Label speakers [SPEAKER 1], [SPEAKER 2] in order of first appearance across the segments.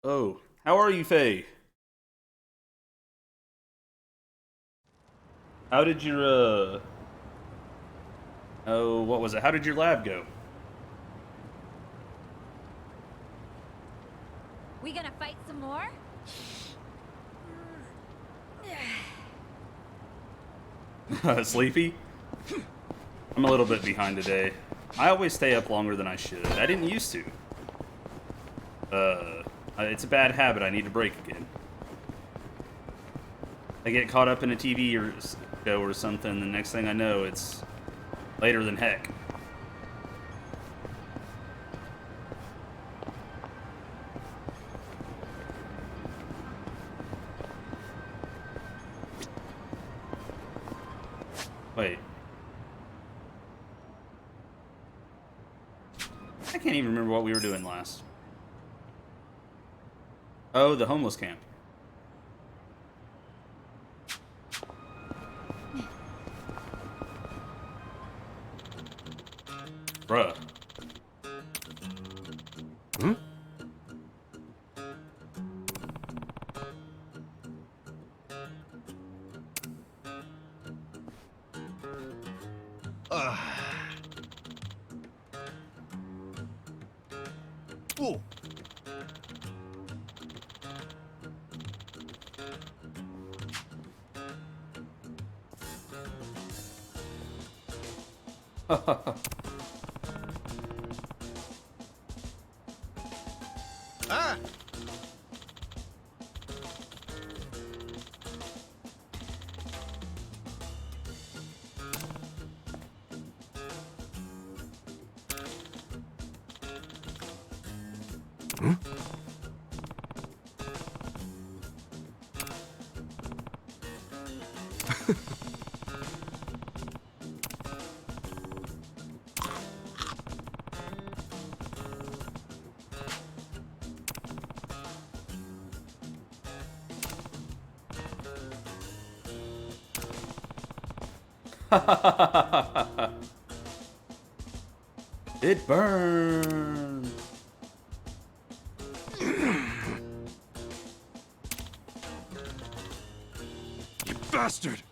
[SPEAKER 1] Oh, how are you, Faye? How did your oh, what was it? How did your lab go?
[SPEAKER 2] We gonna fight some more?
[SPEAKER 1] Sleepy? I'm a little bit behind today. I always stay up longer than I should. I didn't used to. It's a bad habit I need to break again. I get caught up in a TV or show or something, the next thing I know, it's later than heck. Wait. I can't even remember what we were doing last. Oh, the homeless camp. Bruh.
[SPEAKER 3] Hmm? Oh. Ah! Hmm?
[SPEAKER 1] It burned.
[SPEAKER 3] You bastard!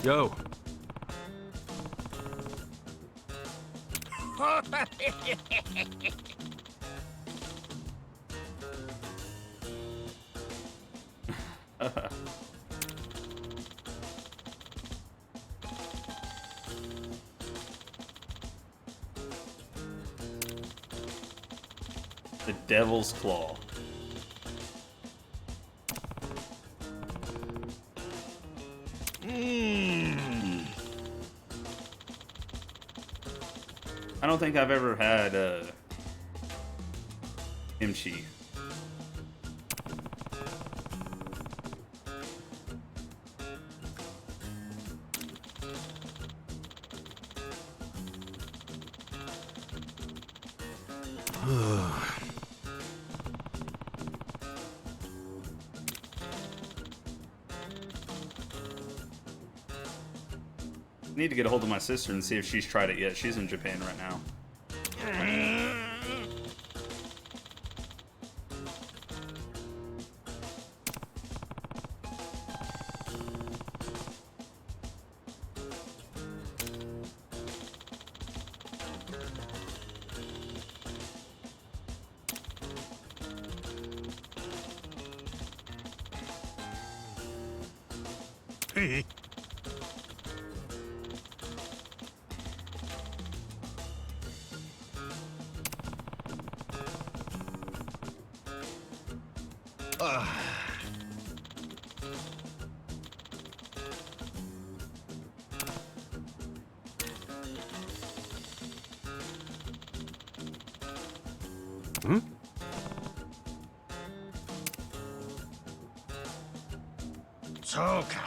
[SPEAKER 3] Yo.
[SPEAKER 1] The Devil's Claw. I don't think I've ever had kimchi. Need to get a hold of my sister and see if she's tried it yet. She's in Japan right now.
[SPEAKER 3] Hey. Hmm? そうか。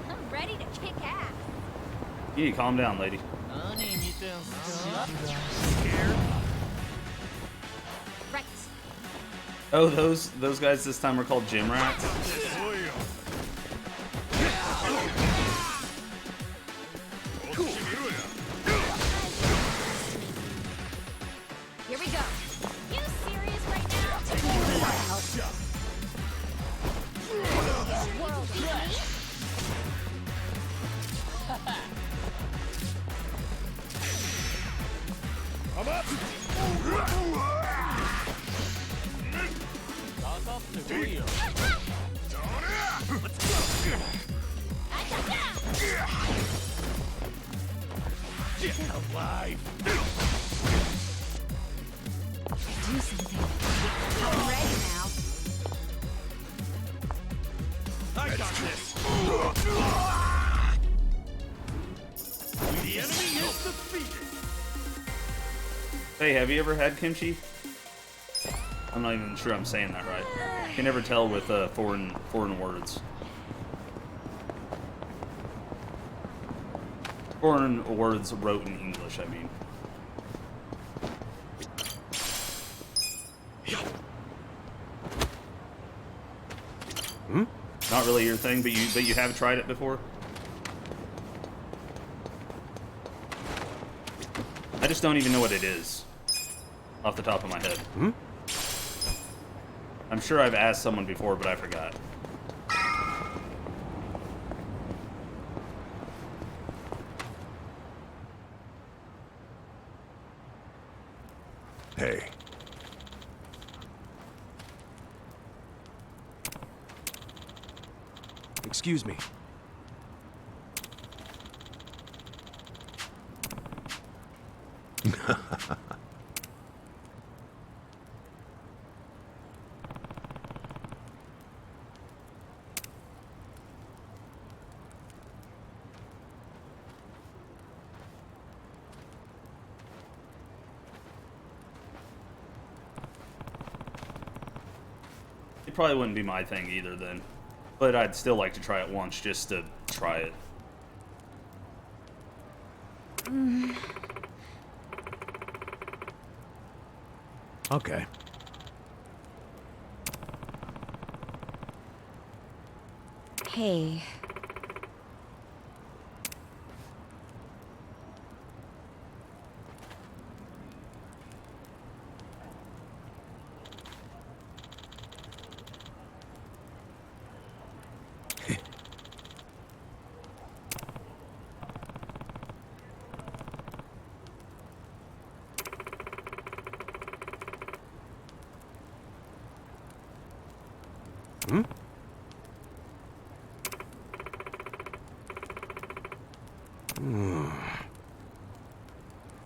[SPEAKER 2] I'm ready to kick ass.
[SPEAKER 1] You need to calm down, lady.
[SPEAKER 2] Right.
[SPEAKER 1] Oh, those guys this time are called gym rats.
[SPEAKER 2] Here we go. You serious right now? World beat me?
[SPEAKER 3] I'm up. Get alive.
[SPEAKER 2] Do something. I'm ready now.
[SPEAKER 3] I got this. The enemy is defeated.
[SPEAKER 1] Hey, have you ever had kimchi? I'm not even sure I'm saying that right. You can never tell with foreign words. Foreign words wrote in English, I mean. Not really your thing, but you have tried it before? I just don't even know what it is off the top of my head. I'm sure I've asked someone before, but I forgot.
[SPEAKER 3] Hey. Excuse me.
[SPEAKER 1] It probably wouldn't be my thing either then. But I'd still like to try it once just to try it.
[SPEAKER 3] Okay.
[SPEAKER 2] Hey.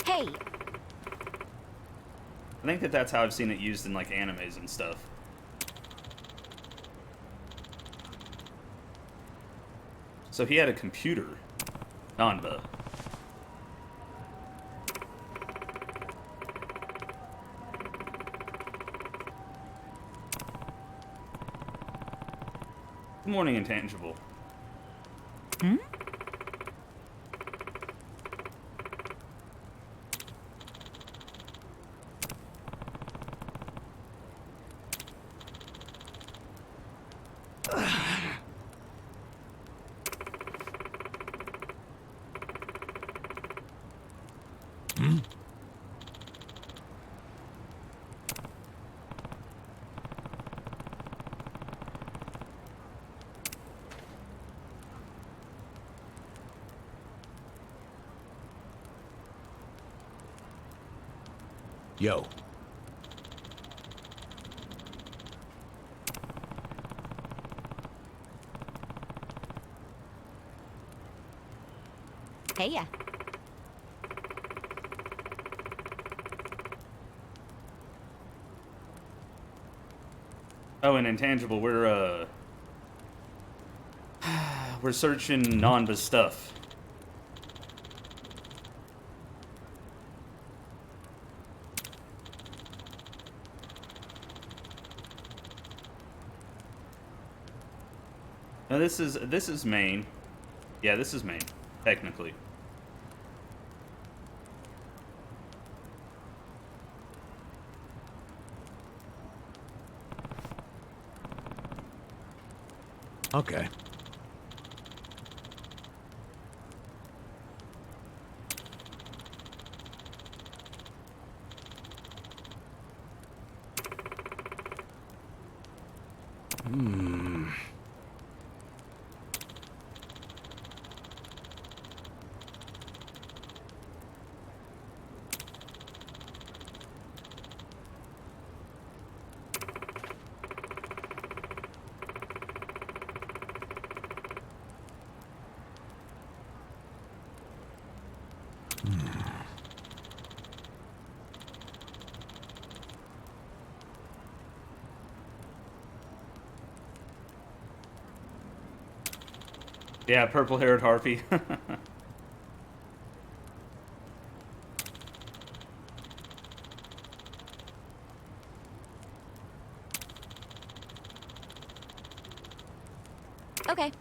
[SPEAKER 2] Hey.
[SPEAKER 1] I think that's how I've seen it used in like animes and stuff. So he had a computer. Nanba. Good morning, Intangible.
[SPEAKER 3] Yo.
[SPEAKER 2] Hey, yeah.
[SPEAKER 1] Oh, and Intangible, we're searching Nanba's stuff. Now this is main. Yeah, this is main, technically.
[SPEAKER 3] Okay.
[SPEAKER 1] Yeah, purple-haired harpy.
[SPEAKER 2] Okay.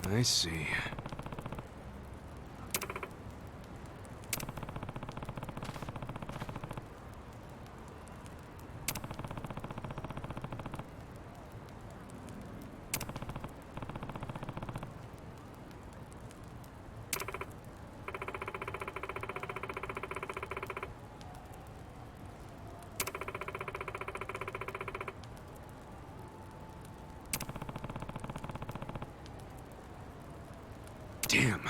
[SPEAKER 3] I see. Damn.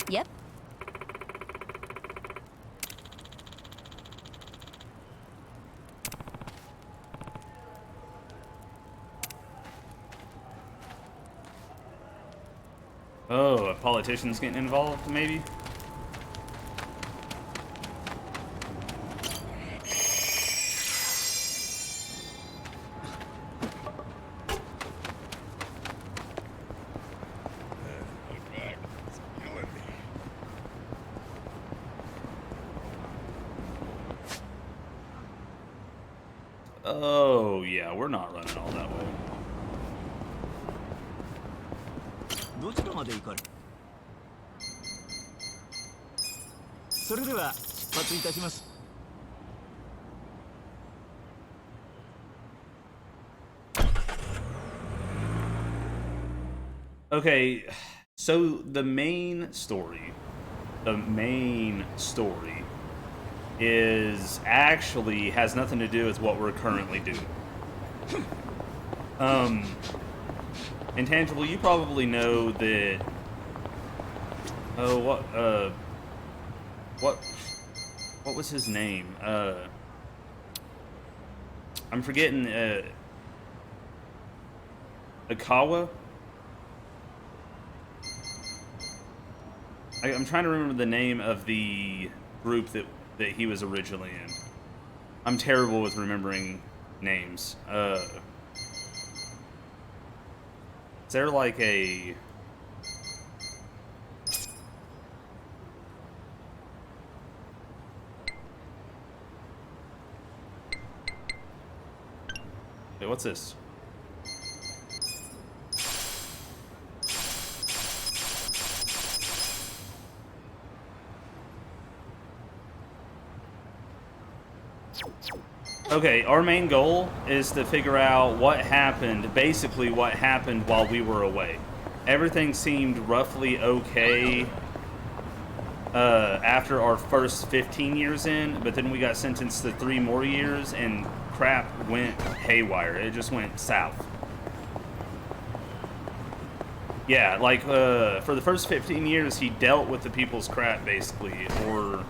[SPEAKER 2] Yep.
[SPEAKER 1] Oh, a politician's getting involved, maybe? Oh, yeah, we're not running all that way.
[SPEAKER 4] どちらまで行かれそれでは出発いたします
[SPEAKER 1] Okay, so the main story is actually has nothing to do with what we're currently doing. Intangible, you probably know that. Oh, what was his name? I'm forgetting. Akawa. I'm trying to remember the name of the group that he was originally in. I'm terrible with remembering names. Is there like a... Wait, what's this? Okay, our main goal is to figure out what happened, basically what happened while we were away. Everything seemed roughly okay after our first 15 years in, but then we got sentenced to 3 more years and crap went haywire. It just went south. Yeah, like, for the first 15 years, he dealt with the people's crap, basically, or...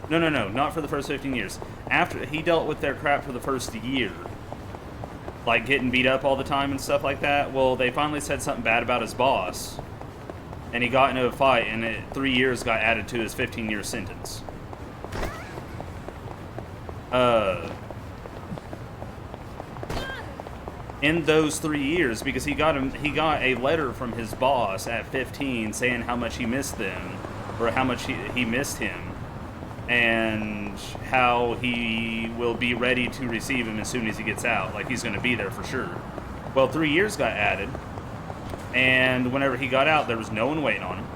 [SPEAKER 1] No, not for the first 15 years. After, he dealt with their crap for the first year. Like, getting beat up all the time and stuff like that. Well, they finally said something bad about his boss, and he got into a fight, and 3 years got added to his 15-year sentence. In those 3 years, because he got a letter from his boss at 15 saying how much he missed them, or how much he missed him, and how he will be ready to receive him as soon as he gets out. Like, he's going to be there for sure. Well, 3 years got added, and whenever he got out, there was no one waiting on him.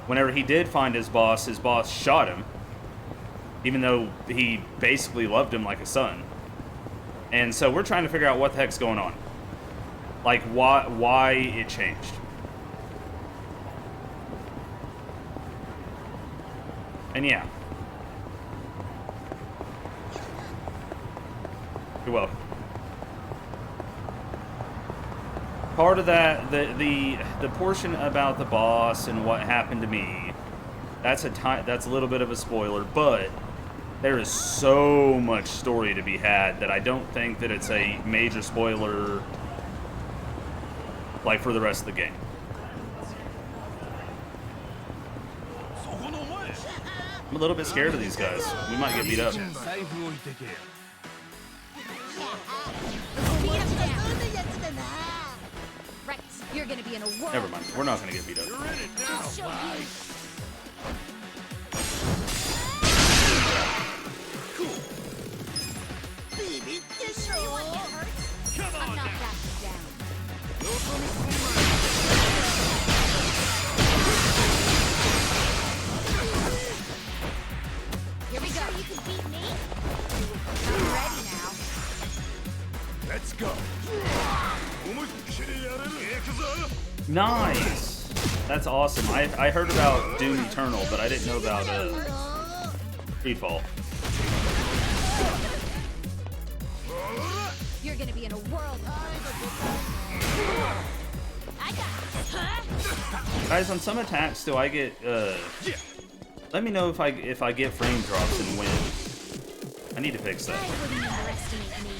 [SPEAKER 1] Whenever he did find his boss shot him, even though he basically loved him like a son. And so we're trying to figure out what the heck's going on. Like, why it changed. And yeah. You're welcome. Part of that, the portion about the boss and what happened to me, that's a little bit of a spoiler, but there is so much story to be had that I don't think that it's a major spoiler, like, for the rest of the game. I'm a little bit scared of these guys. We might get beat up.
[SPEAKER 2] Right, you're gonna be in a world.
[SPEAKER 1] Never mind. We're not gonna get beat up.
[SPEAKER 2] Just show you. You sure you want to get hurt? I'm not backing down. Here we go. You can beat me? I'm ready now.
[SPEAKER 3] Let's go.
[SPEAKER 1] Nice! That's awesome. I heard about Doom Eternal, but I didn't know about Freefall.
[SPEAKER 2] You're gonna be in a world. I got this. Huh?
[SPEAKER 1] Guys, on some attacks, do I get let me know if I get frame drops and win. I need to fix that.
[SPEAKER 2] I wouldn't underestimate me.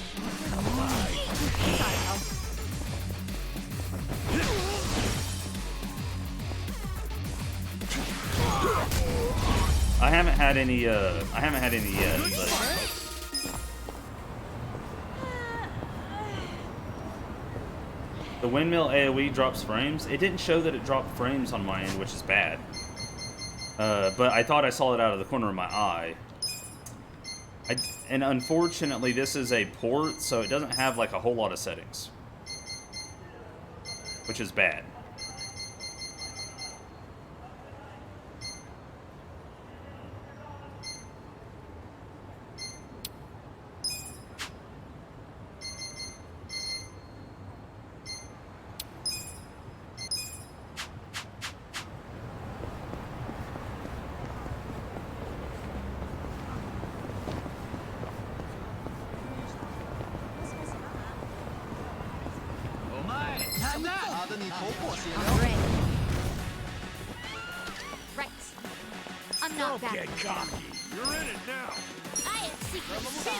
[SPEAKER 1] I haven't had any yet, but the windmill AoE drops frames. It didn't show that it dropped frames on my end, which is bad. But I thought I saw it out of the corner of my eye. And unfortunately, this is a port, so it doesn't have like a whole lot of settings, which is bad.
[SPEAKER 2] I'm ready. Right. I'm not backing down.
[SPEAKER 3] You're in it now.
[SPEAKER 2] I have secrets too.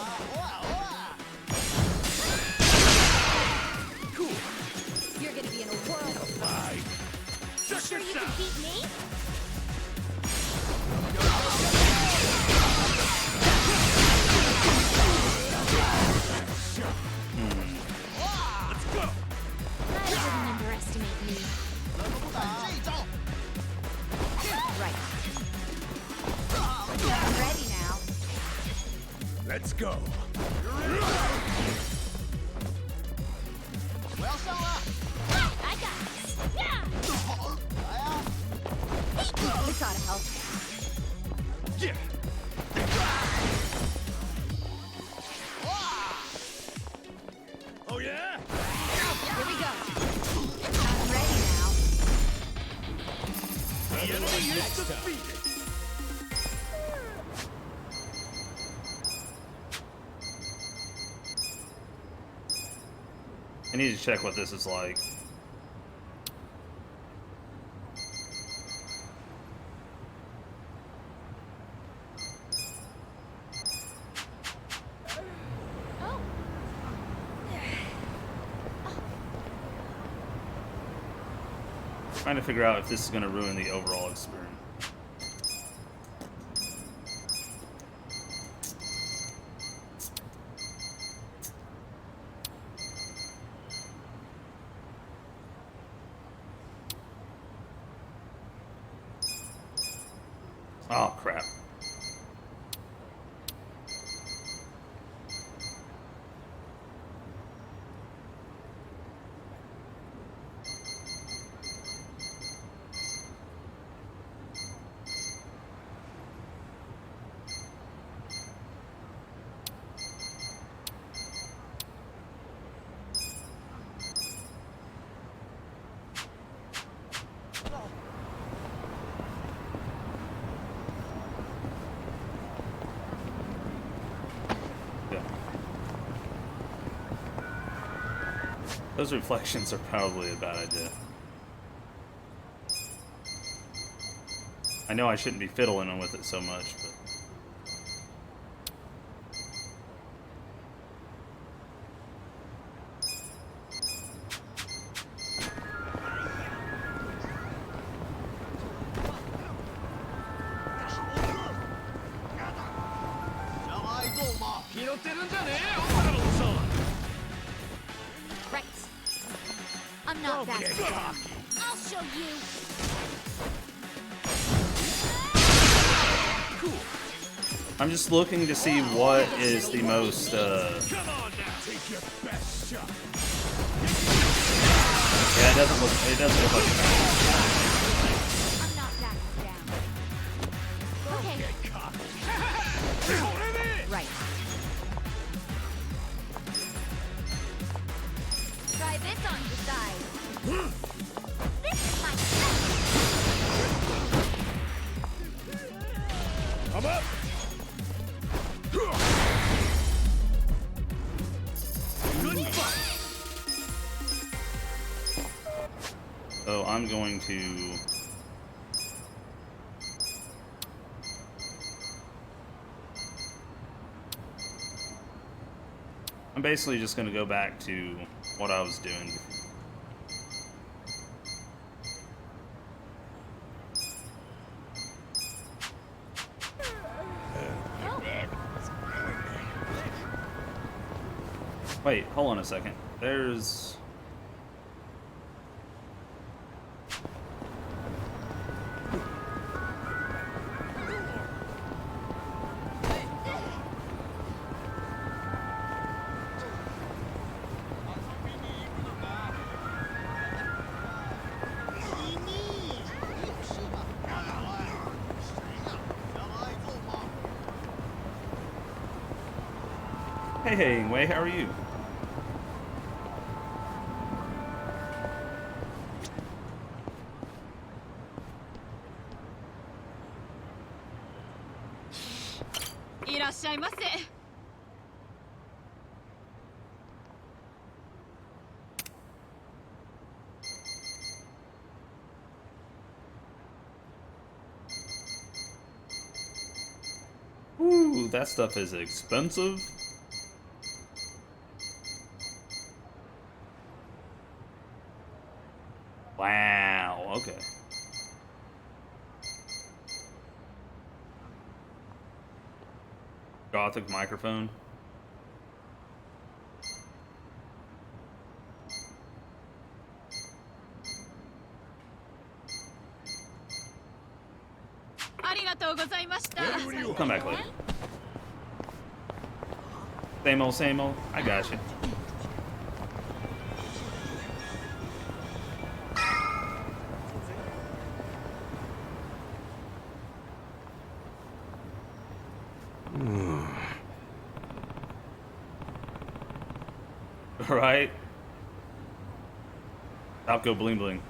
[SPEAKER 3] Cool.
[SPEAKER 2] You're gonna be in a world.
[SPEAKER 3] Bye.
[SPEAKER 2] You sure you can beat me?
[SPEAKER 3] Let's go.
[SPEAKER 2] I wouldn't underestimate me. Right. I'm ready now.
[SPEAKER 3] Let's go. Yeah. Oh yeah?
[SPEAKER 2] Here we go. I'm ready now.
[SPEAKER 3] The enemy is defeated.
[SPEAKER 1] I need to check what this is like.
[SPEAKER 2] Oh.
[SPEAKER 1] Trying to figure out if this is going to ruin the overall experience. Oh, crap. Yeah. Those reflections are probably a bad idea. I know I shouldn't be fiddling with it so much, but...
[SPEAKER 2] Right. I'm not that
[SPEAKER 3] get
[SPEAKER 2] bad.
[SPEAKER 3] cocky.
[SPEAKER 2] I'll show you.
[SPEAKER 1] I'm just looking to see what is the most,
[SPEAKER 3] Come on now. Take your best shot.
[SPEAKER 1] yeah, it doesn't look like it's
[SPEAKER 2] I'm not backing down. Okay.
[SPEAKER 3] Get cocky.
[SPEAKER 2] Right. Try this on your side. This is my
[SPEAKER 3] I'm up. Good fight.
[SPEAKER 1] So I'm going to... I'm basically just going to go back to what I was doing. Wait, hold on a second. There's... Hey, Wei, how are you? Ooh, that stuff is expensive. Wow, okay. Gothic microphone.
[SPEAKER 3] Ready when you
[SPEAKER 1] Come back later. Same old, same old. I got you. Right? Falco bling bling.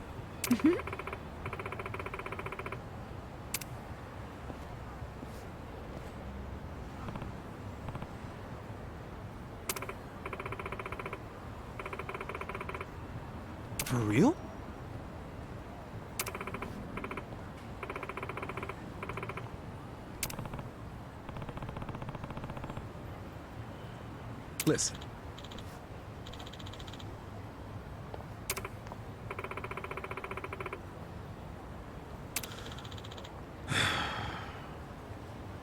[SPEAKER 5] For real?
[SPEAKER 6] Listen.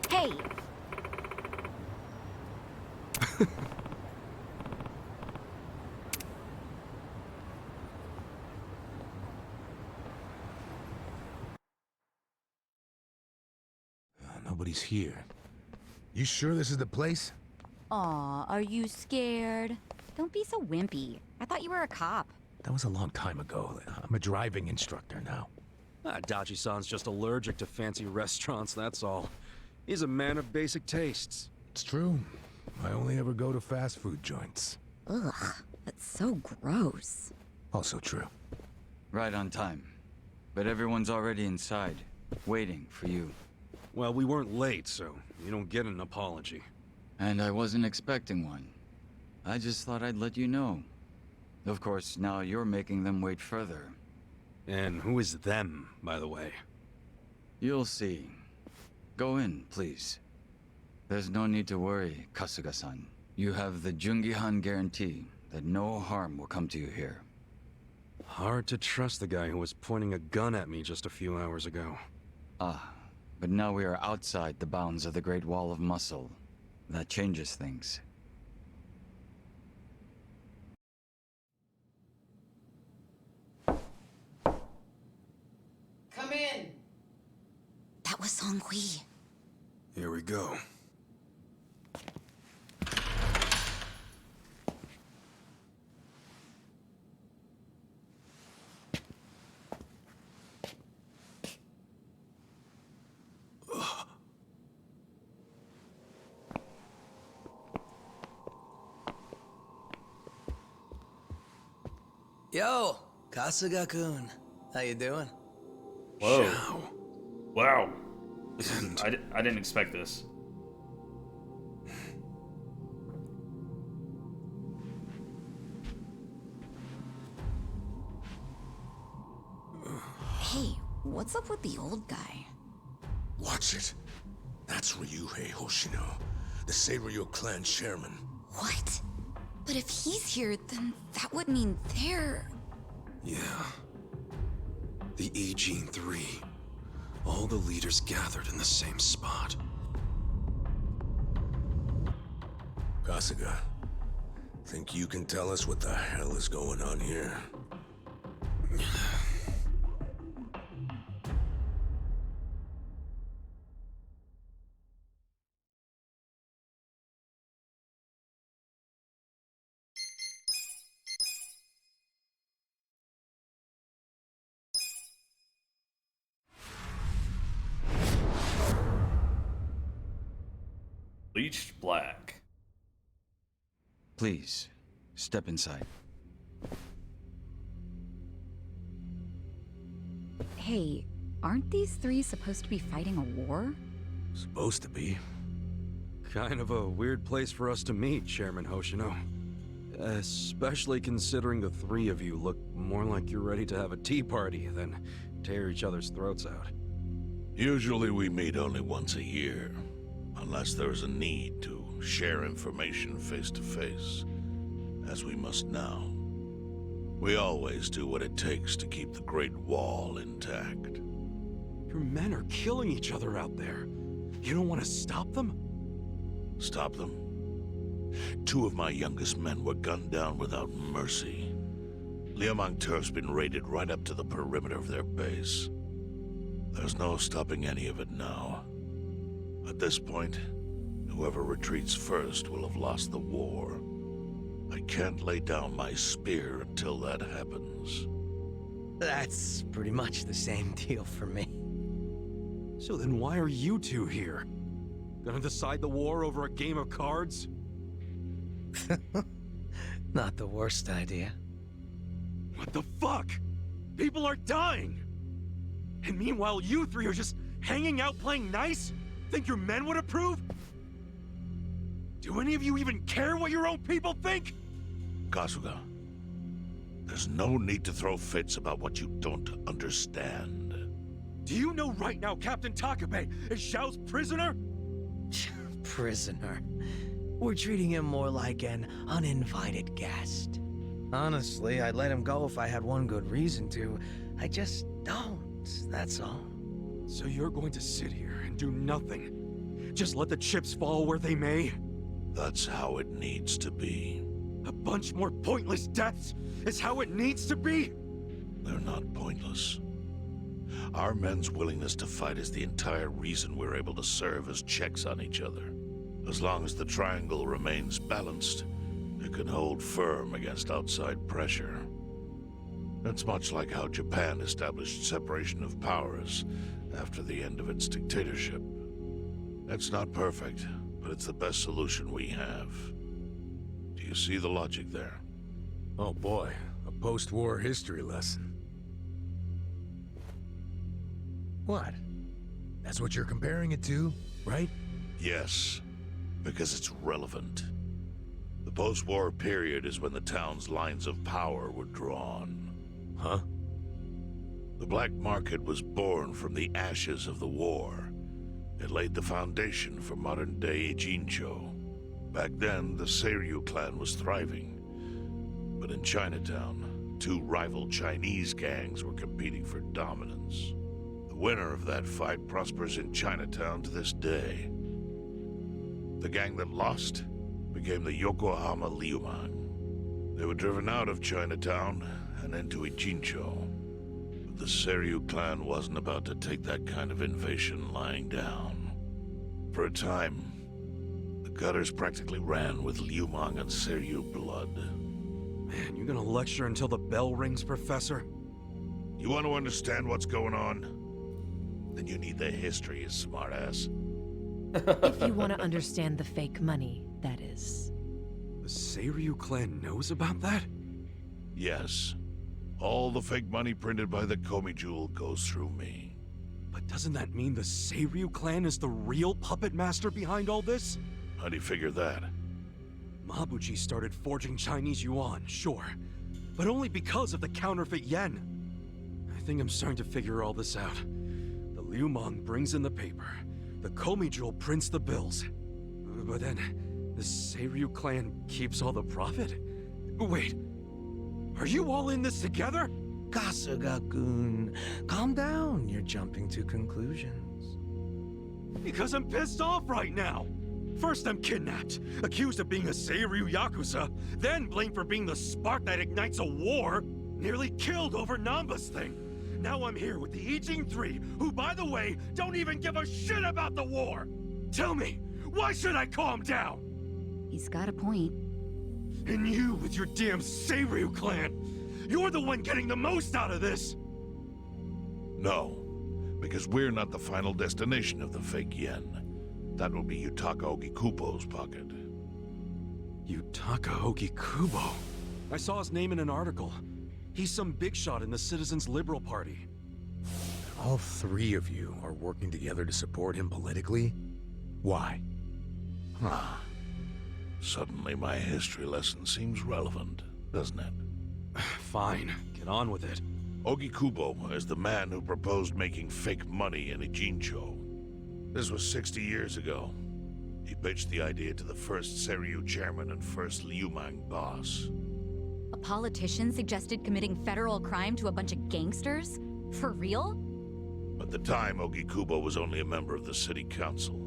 [SPEAKER 2] Hey,
[SPEAKER 6] Nobody's here. You sure this is the place?
[SPEAKER 2] aw, are you scared? Don't be so wimpy. I thought you were a cop.
[SPEAKER 6] That was a long time ago. I'm a driving instructor now.
[SPEAKER 5] Dachi-san's just allergic to fancy restaurants, that's all. He's a man of basic tastes.
[SPEAKER 6] It's true. I only ever go to fast food joints.
[SPEAKER 2] Ugh, that's so gross.
[SPEAKER 6] Also true.
[SPEAKER 7] Right on time. But everyone's already inside, waiting for you.
[SPEAKER 5] Well, we weren't late, so you don't get an apology.
[SPEAKER 7] And I wasn't expecting one. I just thought I'd let you know. Of course, now you're making them wait further.
[SPEAKER 5] And who is them, by the way?
[SPEAKER 7] You'll see. Go in, please. There's no need to worry, Kasuga-san. You have the Jungihan guarantee that no harm will come to you here.
[SPEAKER 5] Hard to trust the guy who was pointing a gun at me just a few hours ago.
[SPEAKER 7] Ah, but now we are outside the bounds of the Great Wall of Muscle. That changes things.
[SPEAKER 8] Come in.
[SPEAKER 2] That was Song-Hui.
[SPEAKER 5] Here we go.
[SPEAKER 8] Yo, Kasuga-kun. How you doing?
[SPEAKER 1] Whoa. Wow. This is, I didn't expect this.
[SPEAKER 2] Hey, what's up with the old guy?
[SPEAKER 3] Watch it. That's Ryuhei Hoshino, the Seiryu clan chairman.
[SPEAKER 2] What? But if he's here, then that would mean they're...
[SPEAKER 9] Yeah. The E-Gene 3. All the leaders gathered in the same spot.
[SPEAKER 3] Kasuga, think you can tell us what the hell is going on here?
[SPEAKER 1] Bleached black.
[SPEAKER 7] Please, step inside.
[SPEAKER 2] Hey, aren't these three supposed to be fighting a war?
[SPEAKER 6] Supposed to be.
[SPEAKER 5] Kind of a weird place for us to meet, Chairman Hoshino. Especially considering the three of you look more like you're ready to have a tea party than tear each other's throats out.
[SPEAKER 3] Usually we meet only once a year, unless there's a need to share information face to face, as we must now. We always do what it takes to keep the Great Wall intact.
[SPEAKER 5] Your men are killing each other out there. You don't want to stop them?
[SPEAKER 3] Stop them? 2 of my youngest men were gunned down without mercy. Liamangtur's been raided right up to the perimeter of their base. There's no stopping any of it now. At this point, whoever retreats first will have lost the war. I can't lay down my spear until that happens.
[SPEAKER 8] That's pretty much the same deal for me.
[SPEAKER 5] So then why are you two here? Gonna decide the war over a game of cards?
[SPEAKER 8] Not the worst idea.
[SPEAKER 5] What the fuck? People are dying! And meanwhile, you three are just hanging out playing nice? Think your men would approve? Do any of you even care what your own people think?
[SPEAKER 3] Kasuga, there's no need to throw fits about what you don't understand.
[SPEAKER 5] Do you know right now Captain Takabe is Xiao's prisoner?
[SPEAKER 8] Prisoner. We're treating him more like an uninvited guest. Honestly, I'd let him go if I had one good reason to. I just don't, that's all.
[SPEAKER 5] So you're going to sit here and do nothing? Just let the chips fall where they may?
[SPEAKER 3] That's how it needs to be.
[SPEAKER 5] A bunch more pointless deaths is how it needs to be?
[SPEAKER 3] They're not pointless. Our men's willingness to fight is the entire reason we're able to serve as checks on each other. As long as the triangle remains balanced, it can hold firm against outside pressure. That's much like how Japan established separation of powers after the end of its dictatorship. It's not perfect, but it's the best solution we have. Do you see the logic there?
[SPEAKER 6] Oh boy, a post-war history lesson. What? That's what you're comparing it to, right?
[SPEAKER 3] Yes, because it's relevant. The post-war period is when the town's lines of power were drawn.
[SPEAKER 6] Huh?
[SPEAKER 3] The black market was born from the ashes of the war. It laid the foundation for modern-day Ijincho. Back then, the Seiryu clan was thriving. But in Chinatown, two rival Chinese gangs were competing for dominance. The winner of that fight prospers in Chinatown to this day. The gang that lost became the Yokohama Liumang. They were driven out of Chinatown and into Ijincho. But the Seiryu clan wasn't about to take that kind of invasion lying down. For a time, the gutters practically ran with Liumang and Seiryu blood.
[SPEAKER 5] Man, you gonna lecture until the bell rings, Professor?
[SPEAKER 3] You want to understand what's going on? Then you need the history, you smartass.
[SPEAKER 10] If you want to understand the fake money, that is.
[SPEAKER 5] The Seiryu clan knows about that?
[SPEAKER 3] Yes. All the fake money printed by the Komi Jewel goes through me.
[SPEAKER 5] But doesn't that mean the Seiryu clan is the real puppet master behind all this?
[SPEAKER 3] How do you figure that?
[SPEAKER 5] Mabuchi started forging Chinese yuan, sure. But only because of the counterfeit yen. I think I'm starting to figure all this out. The Liumang brings in the paper. The Komi Jewel prints the bills. But then, the Seiryu clan keeps all the profit? Wait, are you all in this together?
[SPEAKER 8] Kasuga-kun, calm down. You're jumping to conclusions.
[SPEAKER 5] Because I'm pissed off right now. First I'm kidnapped, accused of being a Seiryu Yakuza, then blamed for being the spark that ignites a war, nearly killed over Namba's thing. Now I'm here with the Ijin 3, who, by the way, don't even give a shit about the war! Tell me, why should I calm down?
[SPEAKER 2] He's got a point.
[SPEAKER 5] And you with your damn Seiryu clan, you're the one getting the most out of this!
[SPEAKER 3] No, because we're not the final destination of the fake yen. That will be Yutaka Ogikubo's pocket.
[SPEAKER 5] Yutaka Ogikubo? I saw his name in an article. He's some big shot in the Citizens Liberal Party.
[SPEAKER 6] All three of you are working together to support him politically? Why?
[SPEAKER 3] Huh. Suddenly my history lesson seems relevant, doesn't it?
[SPEAKER 5] Fine, get on with it.
[SPEAKER 3] Ogikubo is the man who proposed making fake money in Ijincho. This was 60 years ago. He pitched the idea to the first Seiryu chairman and first Liumang boss.
[SPEAKER 2] A politician suggested committing federal crime to a bunch of gangsters? For real?
[SPEAKER 3] At the time, Ogikubo was only a member of the city council.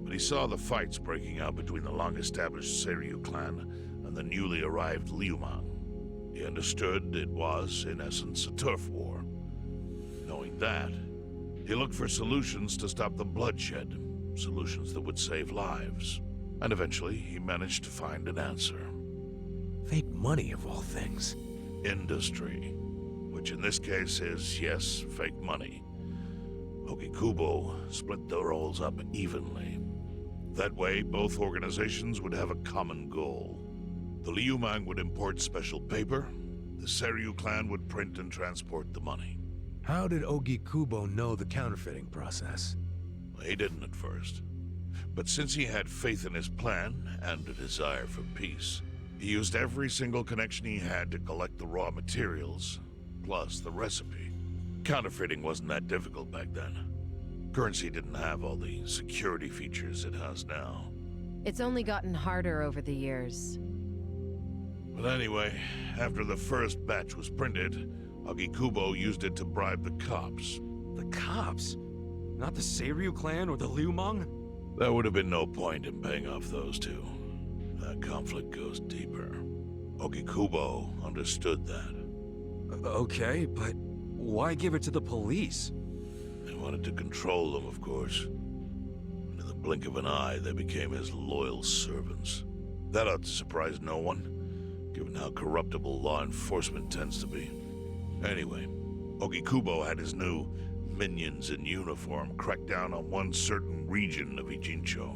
[SPEAKER 3] But he saw the fights breaking out between the long-established Seiryu clan and the newly arrived Liumang. He understood it was, in essence, a turf war. Knowing that, he looked for solutions to stop the bloodshed, solutions that would save lives. And eventually, he managed to find an answer.
[SPEAKER 6] Fake money, of all things.
[SPEAKER 3] Industry. Which in this case is, yes, fake money. Ogikubo split the roles up evenly. That way, both organizations would have a common goal. The Liumang would import special paper, the Seiryu clan would print and transport the money.
[SPEAKER 6] How did Ogikubo know the counterfeiting process?
[SPEAKER 3] He didn't at first. But since he had faith in his plan and a desire for peace, he used every single connection he had to collect the raw materials, plus the recipe. Counterfeiting wasn't that difficult back then. Currency didn't have all the security features it has now.
[SPEAKER 10] It's only gotten harder over the years.
[SPEAKER 3] But anyway, after the first batch was printed, Ogikubo used it to bribe the cops.
[SPEAKER 5] The cops? Not the Seiryu clan or the Liumang?
[SPEAKER 3] There would have been no point in paying off those two. That conflict goes deeper. Ogikubo understood that.
[SPEAKER 5] Okay, but why give it to the police?
[SPEAKER 3] They wanted to control them, of course. And in the blink of an eye, they became his loyal servants. That ought to surprise no one, given how corruptible law enforcement tends to be. Anyway, Ogikubo had his new minions in uniform crack down on one certain region of Ijincho.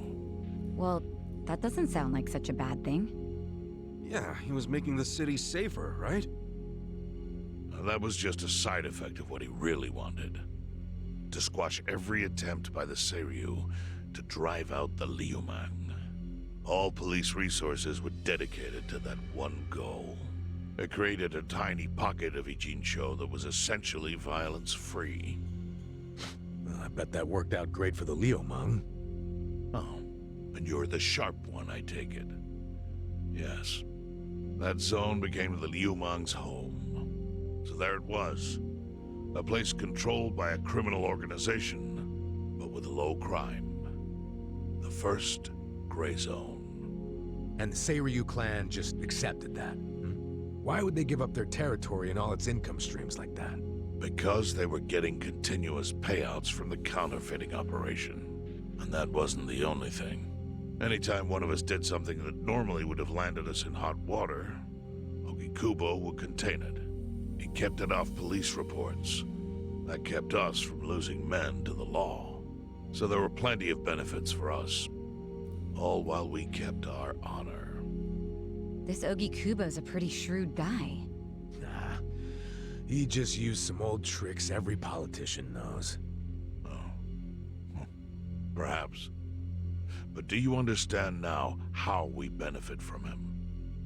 [SPEAKER 2] Well, that doesn't sound like such a bad thing.
[SPEAKER 5] Yeah, he was making the city safer, right?
[SPEAKER 3] Now, that was just a side effect of what he really wanted. To squash every attempt by the Seiryu to drive out the Liumang. All police resources were dedicated to that one goal. It created a tiny pocket of Ijincho that was essentially violence-free.
[SPEAKER 6] Well, I bet that worked out great for the Liumang.
[SPEAKER 3] Oh, and you're the sharp one, I take it. Yes. That zone became the Liumang's home. So there it was. A place controlled by a criminal organization, but with low crime. The first gray zone.
[SPEAKER 6] And the Seiryu clan just accepted that. Why would they give up their territory and all its income streams like that?
[SPEAKER 3] Because they were getting continuous payouts from the counterfeiting operation. And that wasn't the only thing. Anytime one of us did something that normally would have landed us in hot water, Ogikubo would contain it. He kept it off police reports. That kept us from losing men to the law. So there were plenty of benefits for us. All while we kept our honor.
[SPEAKER 2] This Ogikubo's a pretty shrewd guy.
[SPEAKER 6] Nah, he just used some old tricks every politician knows.
[SPEAKER 3] Oh. Perhaps. But do you understand now how we benefit from him?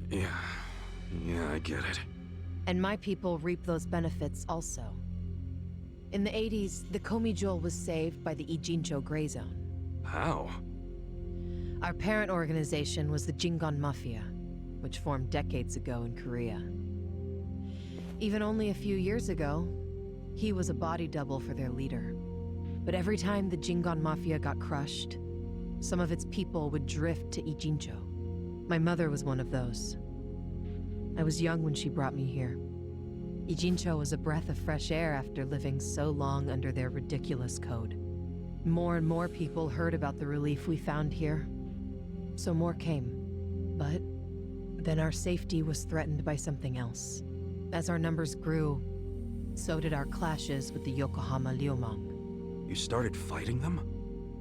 [SPEAKER 5] Yeah, I get it.
[SPEAKER 10] And my people reap those benefits also. In the 80s, the Komi Jewel was saved by the Ijincho Gray Zone.
[SPEAKER 5] How?
[SPEAKER 10] Our parent organization was the Jingon Mafia, which formed decades ago in Korea. Even only a few years ago, he was a body double for their leader. But every time the Jingon Mafia got crushed, some of its people would drift to Ijincho. My mother was one of those. I was young when she brought me here. Ijincho was a breath of fresh air after living so long under their ridiculous code. More and more people heard about the relief we found here, so more came. But then our safety was threatened by something else. As our numbers grew, so did our clashes with the Yokohama Liumang.
[SPEAKER 5] You started fighting them?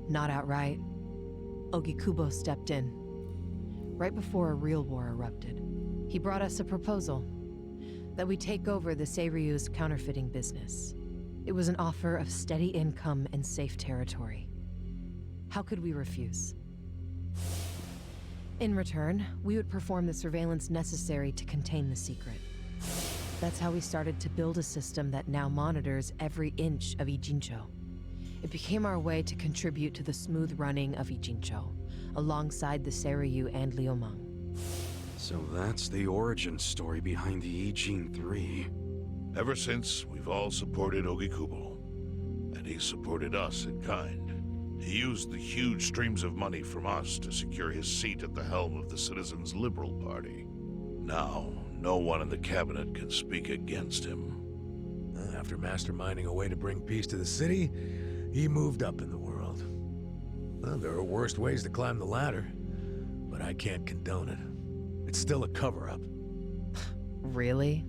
[SPEAKER 10] Not outright. Ogikubo stepped in, right before a real war erupted. He brought us a proposal that we take over the Seiryu's counterfeiting business. It was an offer of steady income and safe territory. How could we refuse? In return, we would perform the surveillance necessary to contain the secret. That's how we started to build a system that now monitors every inch of Ijincho. It became our way to contribute to the smooth running of Ijincho, alongside the Seiryu and Liumang.
[SPEAKER 5] So that's the origin story behind the Ijin 3.
[SPEAKER 3] Ever since, we've all supported Ogikubo. And he supported us in kind. He used the huge streams of money from us to secure his seat at the helm of the Citizens' Liberal Party. Now, no one in the cabinet can speak against him.
[SPEAKER 6] After masterminding a way to bring peace to the city, he moved up in the world. Well, there are worse ways to climb the ladder, but I can't condone it. It's still a cover-up.
[SPEAKER 10] Really?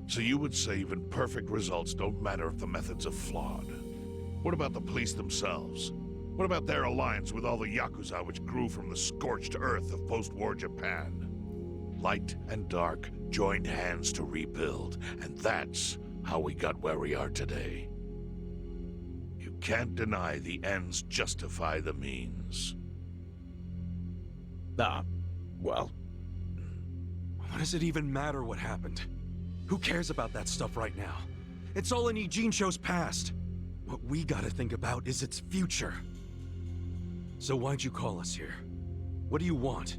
[SPEAKER 3] So you would say even perfect results don't matter if the methods are flawed? What about the police themselves? What about their alliance with all the Yakuza which grew from the scorched earth of post-war Japan? Light and dark joined hands to rebuild, and that's how we got where we are today. You can't deny the ends justify the means.
[SPEAKER 6] Well,
[SPEAKER 5] What does it even matter what happened? Who cares about that stuff right now? It's all in Ijincho's past. What we gotta think about is its future. So why'd you call us here? What do you want?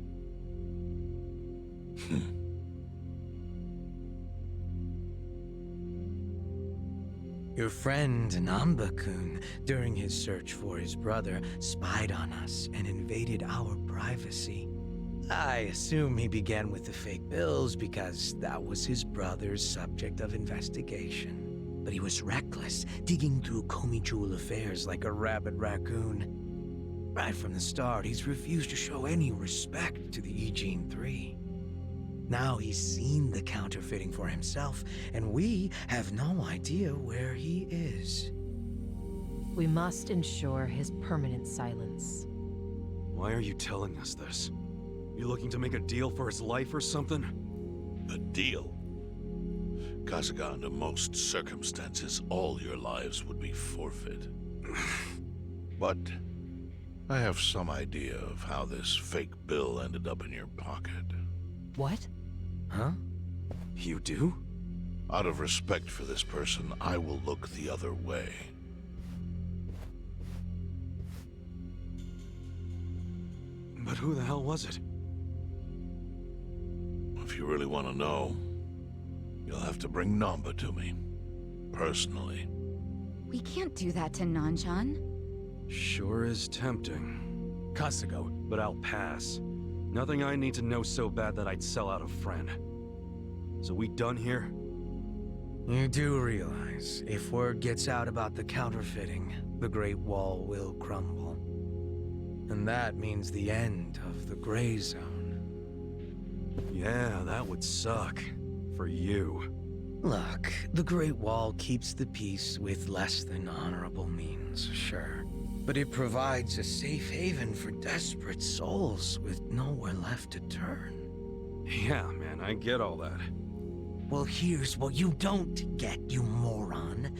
[SPEAKER 8] Your friend Namba-kun, during his search for his brother, spied on us and invaded our privacy. I assume he began with the fake bills because that was his brother's subject of investigation. But he was reckless, digging through Komi affairs like a rabid raccoon. Right from the start, he's refused to show any respect to the Ijin 3. Now he's seen the counterfeiting for himself, and we have no idea where he is.
[SPEAKER 10] We must ensure his permanent silence.
[SPEAKER 5] Why are you telling us this? You looking to make a deal for his life or something?
[SPEAKER 3] A deal? Kasuga, under most circumstances, all your lives would be forfeit. But I have some idea of how this fake bill ended up in your pocket.
[SPEAKER 10] What?
[SPEAKER 8] Huh?
[SPEAKER 5] You do?
[SPEAKER 3] Out of respect for this person, I will look the other way.
[SPEAKER 5] But who the hell was it?
[SPEAKER 3] If you really want to know, you'll have to bring Namba to me. Personally.
[SPEAKER 2] We can't do that to Nanchan.
[SPEAKER 5] Sure is tempting.
[SPEAKER 6] Kasuga,
[SPEAKER 5] But I'll pass. Nothing I need to know so bad that I'd sell out a friend. So we done here?
[SPEAKER 8] You do realize, if word gets out about the counterfeiting, the Great Wall will crumble. And that means the end of the Gray Zone.
[SPEAKER 5] Yeah, that would suck. For you.
[SPEAKER 8] Look, the Great Wall keeps the peace with less than honorable means, sure. But it provides a safe haven for desperate souls with nowhere left to turn.
[SPEAKER 5] Yeah, man, I get all that.
[SPEAKER 8] Well, here's what you don't get, you moron.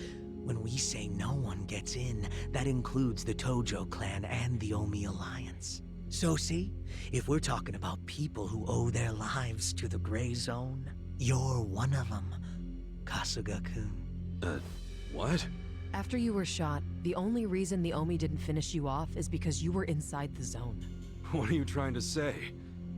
[SPEAKER 8] When we say no one gets in, that includes the Tojo clan and the Omi Alliance. So see, if we're talking about people who owe their lives to the Gray Zone, you're one of them, Kasuga-kun.
[SPEAKER 5] What?
[SPEAKER 10] After you were shot, the only reason the Omi didn't finish you off is because you were inside the zone.
[SPEAKER 5] What are you trying to say?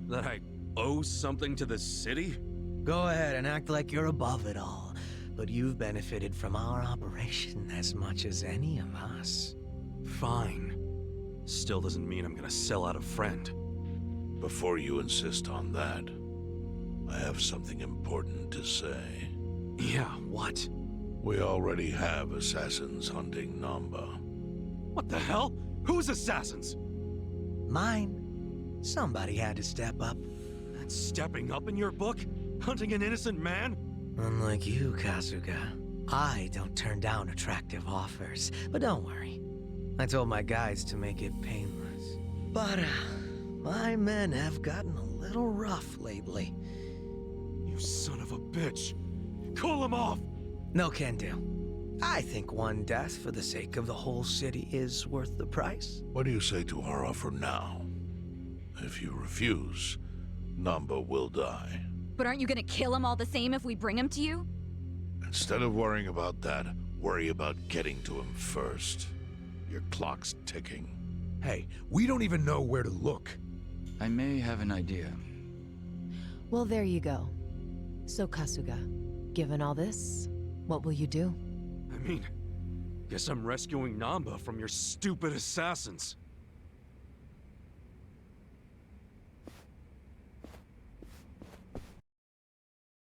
[SPEAKER 5] That I owe something to the city?
[SPEAKER 8] Go ahead and act like you're above it all, but you've benefited from our operation as much as any of us.
[SPEAKER 5] Fine. Still doesn't mean I'm gonna sell out a friend.
[SPEAKER 3] Before you insist on that, I have something important to say.
[SPEAKER 5] Yeah, what?
[SPEAKER 3] We already have assassins hunting Namba.
[SPEAKER 5] What the hell? Who's assassins?
[SPEAKER 8] Mine. Somebody had to step up.
[SPEAKER 5] That's stepping up in your book? Hunting an innocent man?
[SPEAKER 8] Unlike you, Kasuga, I don't turn down attractive offers. But don't worry. I told my guys to make it painless. But, my men have gotten a little rough lately.
[SPEAKER 5] You son of a bitch! Call him off!
[SPEAKER 8] No can do. I think one death for the sake of the whole city is worth the price.
[SPEAKER 3] What do you say to our offer now? If you refuse, Namba will die.
[SPEAKER 2] But aren't you gonna kill him all the same if we bring him to you?
[SPEAKER 3] Instead of worrying about that, worry about getting to him first. Your clock's ticking.
[SPEAKER 6] hey, we don't even know where to look.
[SPEAKER 7] I may have an idea.
[SPEAKER 10] Well, there you go. So, Kasuga, given all this, what will you do?
[SPEAKER 5] I mean, guess I'm rescuing Namba from your stupid assassins.